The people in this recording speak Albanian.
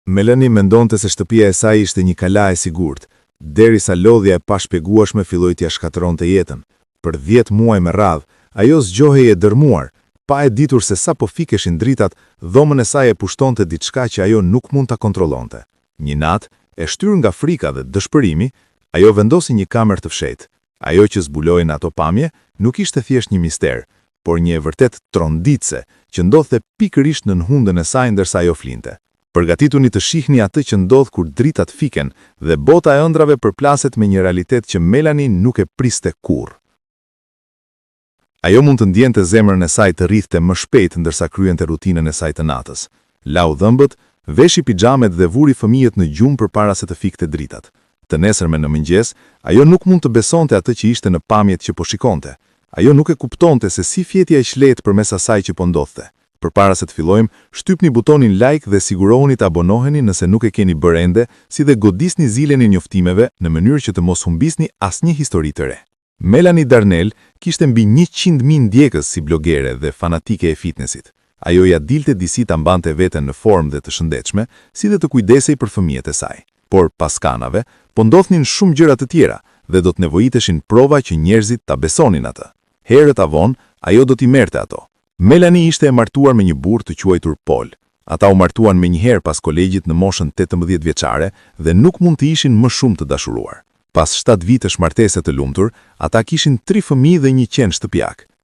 Melanie mendonte se shtëpia e saj ishte një kala e sigurt, derisa lodhja e pashpjegueshme filloi t'ia shkatëronte jetën. Për 10 muaj me radhë, ajo zgjohej e dërmuar, pa e ditur se sa po fikeshin dritat, dhomën e saj e pushtonte diçka që ajo nuk mund ta kontrollonte. Një natë, e shtyr nga frika dhe dëshpërimi, ajo vendosi një kamer të fshehtë. Ajo që zbuloi në ato pamje nuk ishte thjesht një mister, por një e vërtet tronditse që ndodhte pikërisht në hundën e saj ndërsa ajo flinte. Përgatituni të shihni atë që ndodh kur dritat fiken dhe bota e ëndrave përplaset me një realitet që Melanie nuk e priste kurrë. Ajo mund të ndjente zemrën e saj të rrithte më shpejt ndërsa kryente rutinën e saj të natës. Lau dhëmbët, veshi pijamet dhe vuri fëmijët në gjumë përpara se të fikte dritat. Të nesërme në mëngjes, ajo nuk mund të besonte atë që ishte në pamjet që po shikonte. Ajo nuk e kuptonte se si fjetja e shlet përmes asaj që po ndodhte. Përpara se të fillojmë, shtypni butonin like dhe sigurohuni të abonoheni nëse nuk e keni bërë ende, si dhe godisni zilen e njoftimeve në mënyrë që të mos humbisni asnjë histori të re. Melanie Darnell kishte mbi 100.000 ndjekës si blogere dhe fanatike e fitnessit. Ajo ja dilte disi ta mbante veten në formë dhe të shëndetshme, si dhe të kujdesej për fëmijët e saj. Por pas kanave, po ndodhnin shumë gjëra të tjera dhe do të nevojiteshin prova që njerëzit ta besonin atë. Herët avon, ajo do t'i merrte ato. Melanie ishte e martuar me një burr të quajtur Paul. Ata u martuan me njëherë pas kolegjit në moshën 18 vjeçare dhe nuk mund të ishin më shumë të dashuruar. Pas 7 vitesh martese të lumtur, ata kishin 3 fëmijë dhe një qen shtëpiak.